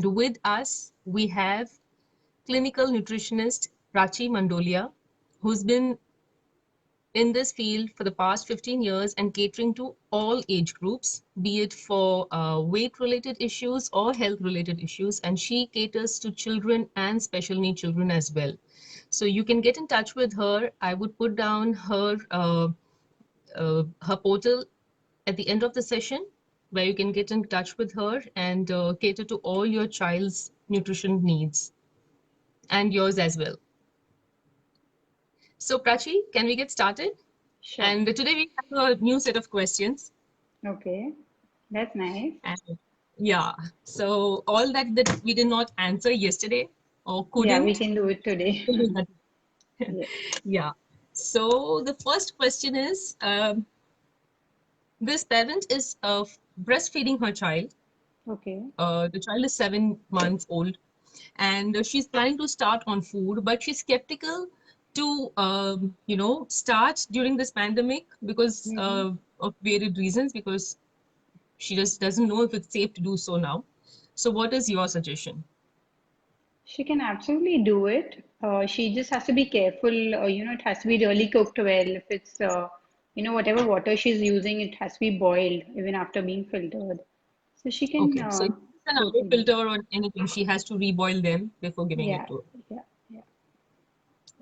with us, we have clinical nutritionist Prachi Mandholia, who's been in this field for the past 15 years and catering to all age groups, be it for weight related issues or health related issues. And she caters to children and special need children as well. So you can get in touch with her. I would put down her portal at the end of the session where you can get in touch with her and cater to all your child's nutrition needs and yours as well. So, Prachi, can we get started? Sure. And today we have a new set of questions. Okay. That's nice. And yeah, so all that we did not answer yesterday or Yeah, we couldn't, can do it today. we'll do that. Yes. Yeah. So the first question is, this parent is breastfeeding her child. Okay. The child is 7 months old, and she's planning to start on food, but she's skeptical to start during this pandemic because Mm-hmm. of varied reasons, because she just doesn't know if it's safe to do so now. So what is your suggestion? She can absolutely do it. She just has to be careful. It has to be really cooked well. If it's, whatever water she's using, it has to be boiled even after being filtered. So she can Okay, so if it's an RO totally do filter it. or anything, she has to reboil them before giving it Yeah, to her. yeah, yeah.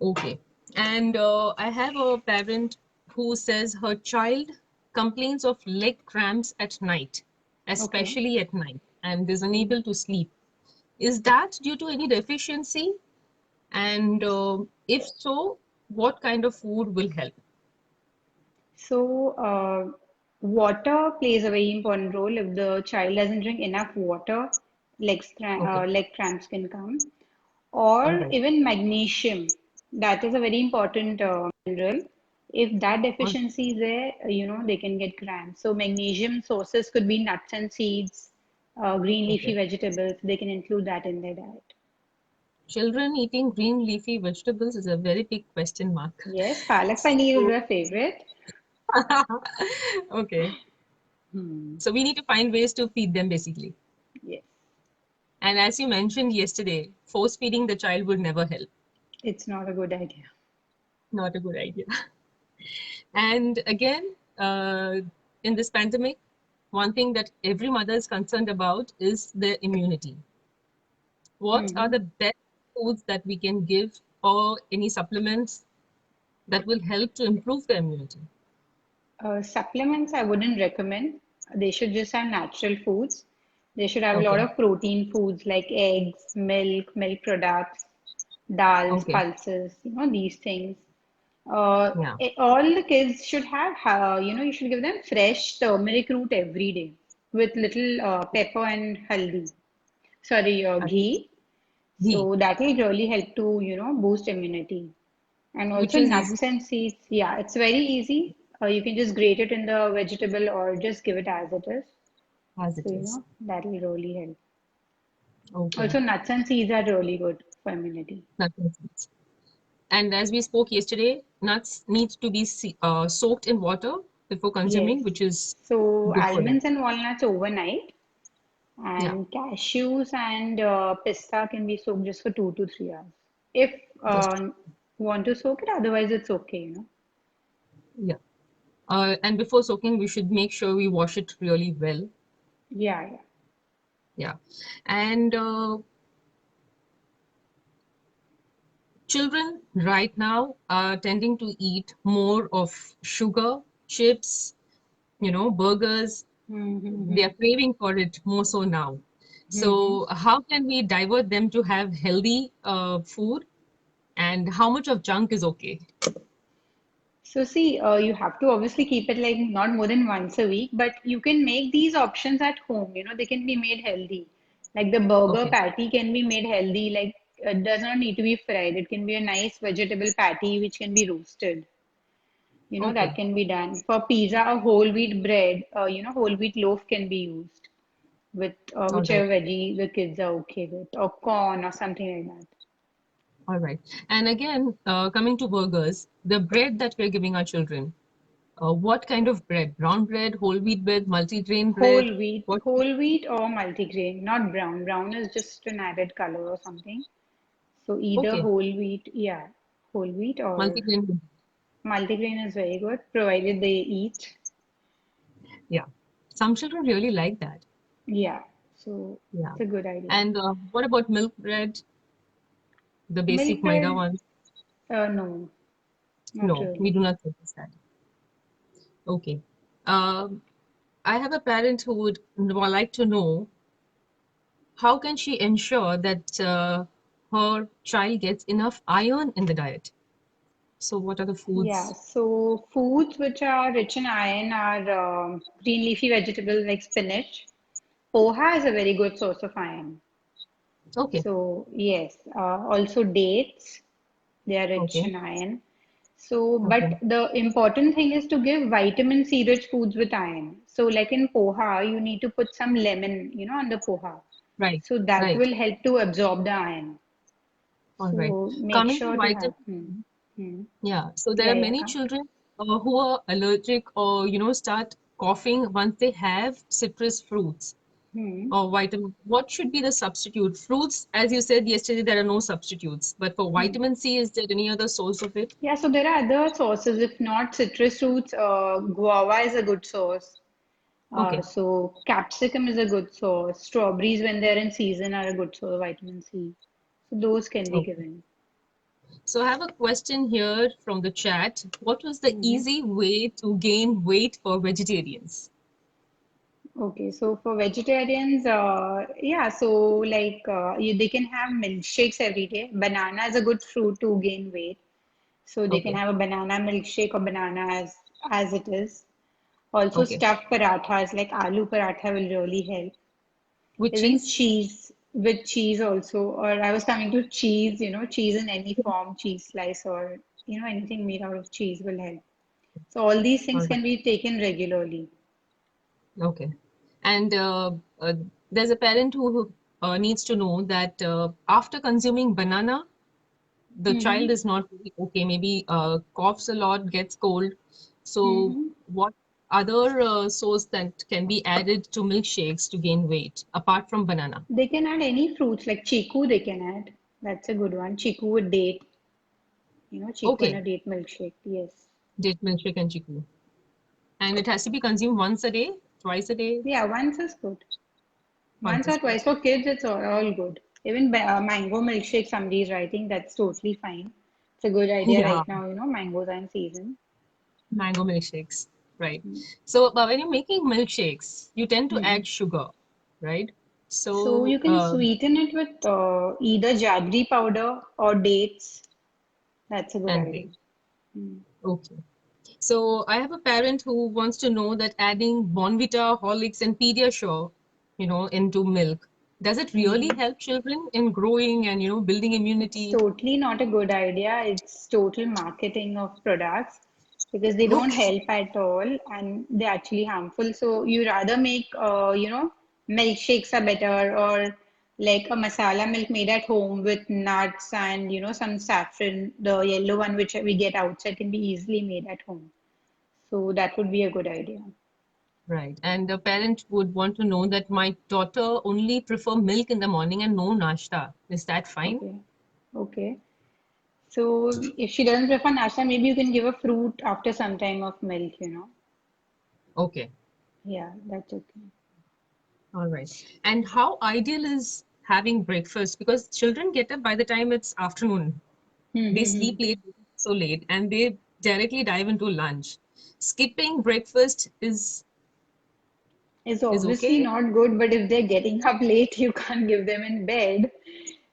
Okay. And I have a parent who says her child complains of leg cramps at night, Okay. especially at night, and is unable to sleep. Is that due to any deficiency? And if so, what kind of food will help? So, water plays a very important role. If the child doesn't drink enough water, Okay. leg cramps can come. All Or right. even magnesium. That is a very important mineral. If that All deficiency is there, they can get cramps. So, magnesium sources could be nuts and seeds, green leafy okay. vegetables. They can include that in their diet. Children eating green leafy vegetables is a very big question mark. Yes, palak paneer is So, a favorite. okay. Hmm. So we need to find ways to feed them basically. Yes, And as you mentioned yesterday, force feeding the child would never help. it's not a good idea. Not a good idea. And again, in this pandemic, one thing that every mother is concerned about is their immunity. What are Hmm. the best foods that we can give, or any supplements that will help to improve their immunity? Supplements I wouldn't recommend. They should just have natural foods. They should have a lot Okay. of protein foods like eggs, milk products, dals, Okay. pulses, these things. Yeah. All the kids should have, you should give them fresh turmeric root every day with little pepper and haldi. Sorry, ghee. Ghee, So that will really help to, boost immunity. And which also is easy nuts and seeds. Yeah, it's very easy. You can just grate it in the vegetable or just give it as it is. as So, it is. that will really help. Okay. Also, nuts and seeds are really good for immunity. That makes sense. And as we spoke yesterday, nuts need to be soaked in water before Yes. consuming, which is So, good for them. almonds and walnuts overnight, Yeah. and cashews and pista can be soaked just for 2 to 3 hours. If Just want to soak it, otherwise it's okay, yeah. And before soaking, we should make sure we wash it really well. Yeah, yeah. Yeah. And children right now are tending to eat more of sugar, chips, burgers. They are Mm-hmm. craving for it more so now. Mm-hmm. So, how can we divert them to have healthy food, and how much of junk is okay? So see, you have to obviously keep it like not more than once a week, but you can make these options at home. They can be made healthy. Like the burger Okay. patty can be made healthy. Like it does not need to be fried. It can be a nice vegetable patty which can be roasted. That Okay. can be done. For pizza, a whole wheat bread, whole wheat loaf can be used with All right. whichever veggie the kids are okay with, or corn or something like that. All right. And again, coming to burgers, the bread that we're giving our children, What kind of bread? Brown bread, whole wheat bread, multigrain bread? What Whole wheat or multigrain, not brown. Brown is just an added color or something. So either Okay, whole wheat, yeah, whole wheat or multigrain. multigrain is very good, provided they eat. Yeah. Some children really like that. Yeah, so Yeah. it's a good idea. And what about milk bread, the basic Milk maida bread, ones? no, not No, we really. do not suggest that. Okay. Um, I have a parent who would like to know how can she ensure that her child gets enough iron in the diet? So what are the Yeah, foods? so foods which are rich in iron are green leafy vegetables like spinach. Poha is a very good source of iron. Okay, So, yes, also dates, they are rich okay, in iron. So, okay. but the important thing is to give vitamin C rich foods with iron. So, like in poha, you need to put some lemon, on the poha. Right, So that right. will help to absorb the iron. All right. So make Coming to sure to have. vitamin, Hmm. yeah. So there Yeah, are yeah, many come. children who are allergic or start coughing once they have citrus fruits Hmm. or vitamin. What should be the substitute? Fruits, as you said yesterday, there are no substitutes. But for Hmm. vitamin C, is there any other source of it? Yeah, so there are other sources. If not citrus fruits, guava is a good source. Okay, So capsicum is a good source. Strawberries, when they're in season, are a good source of vitamin C. So those can be okay. given. So I have a question here from the chat. What was the Hmm. easy way to gain weight for vegetarians? Okay, so for vegetarians, yeah, so like they can have milkshakes every day. Banana is a good fruit to gain weight. So they can Okay, have a banana milkshake or banana as it is. Also okay. stuffed parathas like aloo paratha will really help. With Even cheese? cheese with cheese also. Or I was coming to cheese, cheese in any form, cheese slice or anything made out of cheese will help. So all these All things right. can be taken regularly. Okay. And there's a parent who needs to know that after consuming banana, the child Mm-hmm. is not really okay. Maybe coughs a lot, gets cold. So, Mm-hmm. what other source that can be added to milkshakes to gain weight apart from banana? They can add any fruits like chiku they can add. That's a good one. Chiku with date, chiku and Okay, a date milkshake. Yes. date milkshake and chiku. And it has to be consumed once a day, twice a day, Yeah, once is good. once Once is or good. twice for kids, it's all good. Even mango milkshake, somebody's writing, that's totally fine. It's a good idea Yeah, right now, mangoes are in season. mango milkshakes, right. So, but when you're making milkshakes, you tend to Hmm. add sugar, right? So So, you can sweeten it with either jaggery powder or dates. That's a good and idea. they, Hmm. okay. So, I have a parent who wants to know that adding Bonvita, Horlicks, and Pediasure, into milk, does it really Hmm. help children in growing and, building It's immunity? totally not a good idea. It's total marketing of products because they don't Okay. help at all and they're actually harmful. So you rather make, milkshakes are better or like a masala milk made at home with nuts and, some saffron. The yellow one which we get outside can be easily made at home. So that would be a good idea. Right. And the parent would want to know that my daughter only prefer milk in the morning and no nashta. Is that fine? Okay. Okay. So if she doesn't prefer nashta, maybe you can give a fruit after some time of milk. Okay. Yeah, that's okay. All right. And how ideal is having breakfast? Because children get up by the time it's afternoon. They sleep Hmm. late, so late, and they directly dive into lunch. Skipping breakfast Is is obviously okay. not good, but if they're getting up late, you can't give them in bed.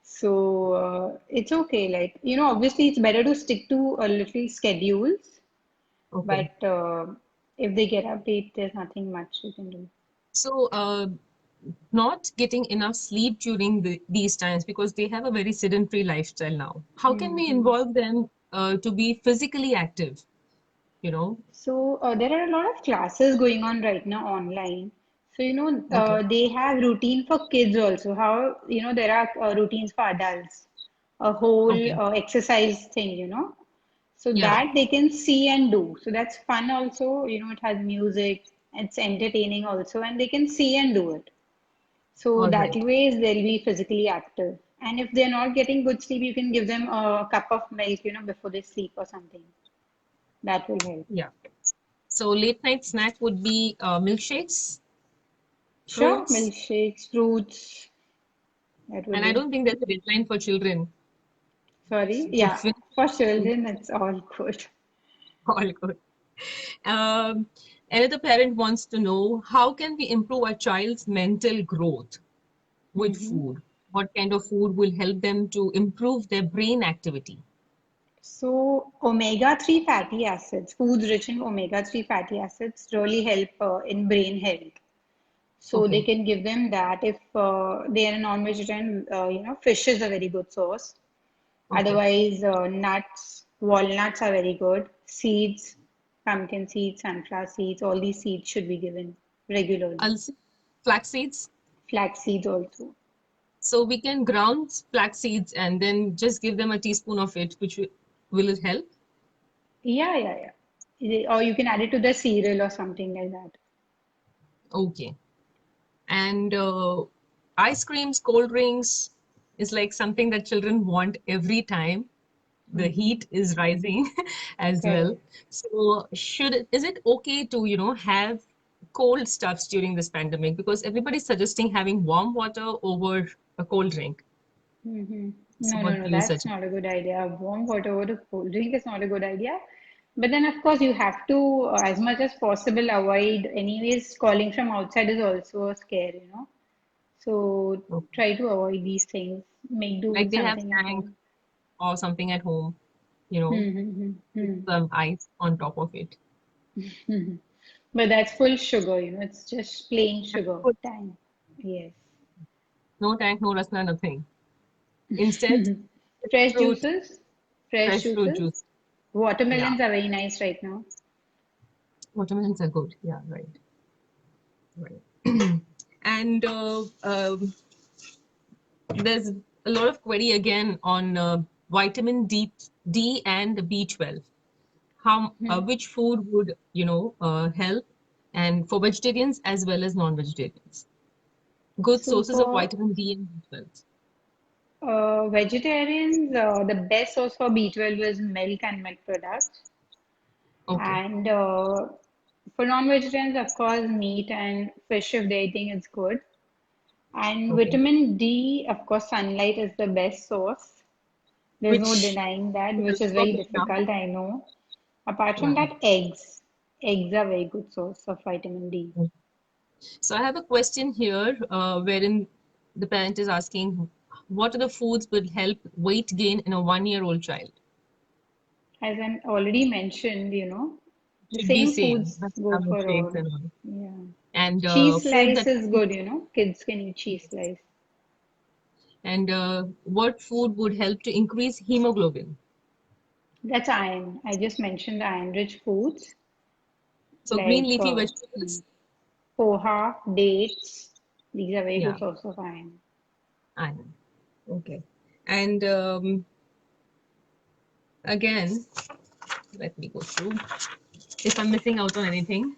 So it's okay. Like, obviously it's better to stick to a little schedules, Okay. but if they get up late, there's nothing much you can do. So, not getting enough sleep during these times because they have a very sedentary lifestyle now. How can we Hmm. involve them to be physically active? You know? So there are a lot of classes going on right now online. So, Okay. they have routine for kids also. How, there are routines for adults, a whole Okay. exercise thing. So Yeah. that they can see and do. So that's fun also. It has music, it's entertaining also, and they can see and do it. So All that right. way they'll be physically active. And if they're not getting good sleep, you can give them a cup of milk, before they sleep or something. That will help. Yeah. So late night snack would be milkshakes, Sure, fruits, milkshakes, fruits, that would and I be. don't think there's a deadline for children Sorry. to Yeah, finish for food. children, it's all good. All good. Um, Another parent wants to know how can we improve a child's mental growth with Hmm. food? What kind of food will help them to improve their brain activity? So, omega-3 fatty acids, foods rich in omega-3 fatty acids really help in brain health. So they Okay. can give them that if they are a non-vegetarian, fish is a very good source. Okay. Otherwise, nuts, walnuts are very good. Seeds, pumpkin seeds, sunflower seeds, all these seeds should be given regularly. Also, flax seeds. Flax seeds also. So we can ground flax seeds and then just give them a teaspoon of it, which will it help? Yeah, yeah, yeah. Or you can add it to the cereal or something like that. Okay. And ice creams, cold drinks is like something that children want every time. The Hmm. heat is rising as well. Correct. So is it okay to, have cold stuffs during this pandemic? Because everybody's suggesting having warm water over a cold drink. Hmm. So No, no, what no, do you that's suggest? not a good idea. Warm water over a cold drink is not a good idea. But then, of course, you have to, as much as possible, avoid. Anyways, calling from outside is also a scare. So Okay. try to avoid these things. Make do Like with they have something at tank home. or something at home, Hmm, hmm, hmm, with hmm. some ice on top of it. Hmm. But that's full sugar. It's just plain That's sugar. good. Time. Yes. No tank, no rasna, nothing. Instead, Fresh fruit, juices. Fresh fresh fruit juices. juice. Yeah, Watermelons are very nice right now. watermelons are good. Yeah, right, right. And there's a lot of query again on vitamin D and B12. Hmm. Which food would help, and for vegetarians as well as non-vegetarians? Good So sources of for vitamin D and B12. vegetarians, the best source for B12 is milk and milk products. Okay, And for non-vegetarians, of course, meat and fish if they're eating is good. And okay. vitamin D, of course, sunlight is the best source. There's no Which denying that, is a which is lot very now. difficult, I know. Apart from Yeah. that, eggs. Eggs are very good source of vitamin D. So I have a question here, wherein the parent is asking, what are the foods will help weight gain in a 1-year-old child? As I already mentioned, the Should be same same, foods but go for milkshakes all. and all. Yeah. And Cheese food slice that is good, Kids can eat cheese slice. and what food would help to increase hemoglobin? That's iron. I just mentioned the iron-rich foods So green like leafy vegetables. poha, dates. These are very good Yeah, source of iron. iron. Okay. And again, let me go through if I'm missing out on anything.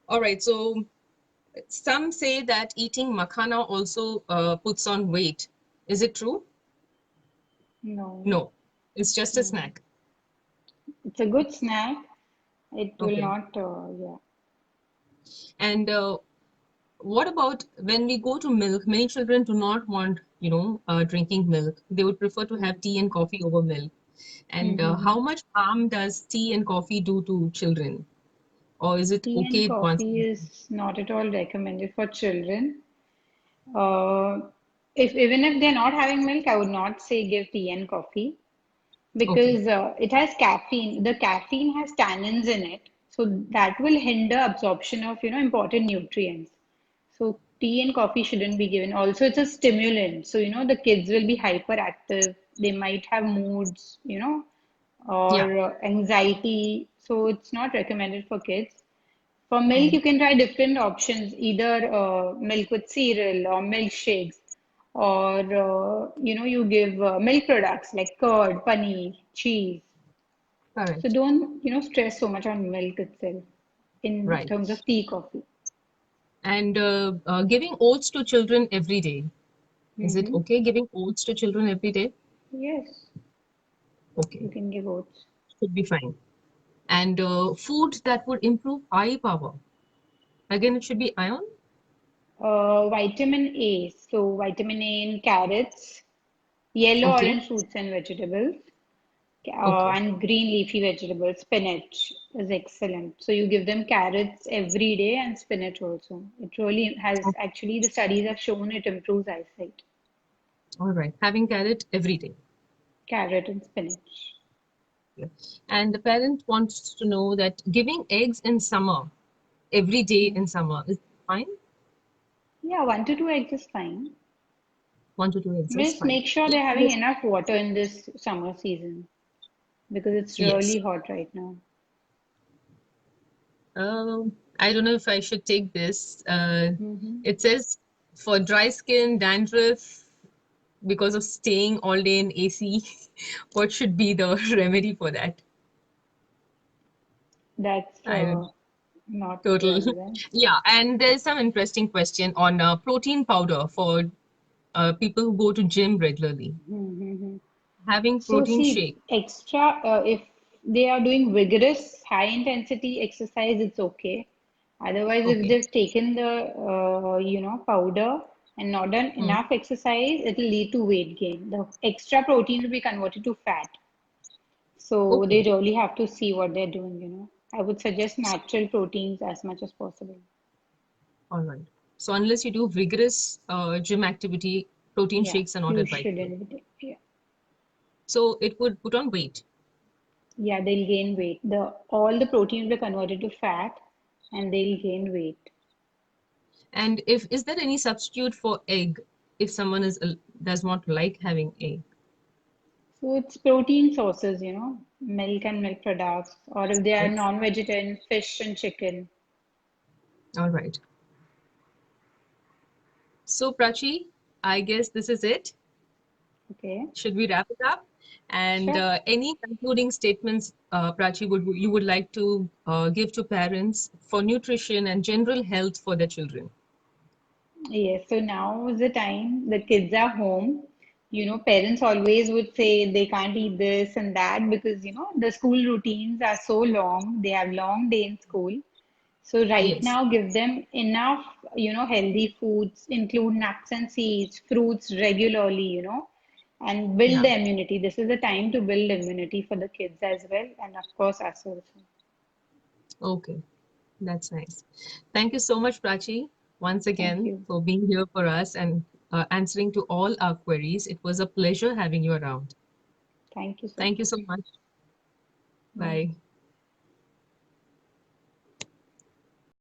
All right. So some say that eating makhana also puts on weight. Is it true? No, No, it's just a no. snack. It's a good snack. It will Okay. not, yeah. And what about when we go to milk? Many children do not want, drinking milk. They would prefer to have tea and coffee over milk. And Mm-hmm. how much harm does tea and coffee do to children? Or is it Tea and okay once? coffee is not at all recommended for children. Uh, if even if they're not having milk, I would not say give tea and coffee Okay. because it has caffeine. The caffeine has tannins in it, so that will hinder absorption of important nutrients. So tea and coffee shouldn't be given. Also, it's a stimulant, so the kids will be hyperactive. They might have moods, Yeah. or anxiety. So it's not recommended for kids. For milk, Mm. you can try different options, either milk with cereal or milkshakes, or you give milk products like curd, paneer, cheese. So Correct. don't stress so much on milk itself in Right. terms of tea, coffee. And giving oats to children every day. Is it Mm-hmm. okay giving oats to children every day? Yes, you Okay, can give oats. should be fine. And food that would improve eye power. Again, it should be iron. Vitamin A. So vitamin A in carrots, yellow Okay. orange fruits and vegetables, Okay. and green leafy vegetables. Spinach is excellent. So you give them carrots every day and spinach also. It really has Okay. actually the studies have shown it improves eyesight. All right. Having carrot every day. Carrot and spinach. Yeah. And the parent wants to know that giving eggs in summer, every day Mm. in summer, is fine. Yeah, 1 to 2 eggs is fine. 1 to 2 eggs is Just fine. make sure Yeah. they're having Yes. enough water in this summer season because it's Yes. really hot right now. I don't know if I should take this. Hmm. It says for dry skin, dandruff, because of staying all day in AC, what should be the remedy for that? That's I don't not total. relevant. Yeah, and there's some interesting question on protein powder for people who go to gym regularly. Mm-hmm. Having So protein see, shake. extra if they are doing vigorous, high intensity exercise, it's okay. Otherwise, if Okay. they've taken the powder and not done Hmm. enough exercise, it'll lead to weight gain. The extra protein will be converted to fat. So they Okay. really have to see what they're doing. I would suggest natural proteins as much as possible. All right. So unless you do vigorous gym activity, protein Yeah, shakes are not you advisable. shouldn't be. Yeah, So it would put on weight. yeah, they'll gain weight. The all the protein will be converted to fat, and they'll gain weight. And if is there any substitute for egg if someone is does not like having egg? So it's protein sources, milk and milk products, or if they are Yes. non-vegetarian, fish and chicken. All right. So Prachi, I guess this is it. Okay, Should we wrap it up? And sure. any concluding statements, Prachi, would you would like to give to parents for nutrition and general health for their children? Yes, so now is the time the kids are home. Parents always would say they can't eat this and that because the school routines are so long. They have long day in school. So right Yes. now, give them enough healthy foods, include nuts and seeds, fruits regularly, and build Yeah. the immunity. This is the time to build immunity for the kids as well, and of course us also. Okay. That's nice. Thank you so much, Prachi, once Thank again you. for being here for us and answering to all our queries. It was a pleasure having you around. Thank you so Thank you so much. much. Bye. Bye.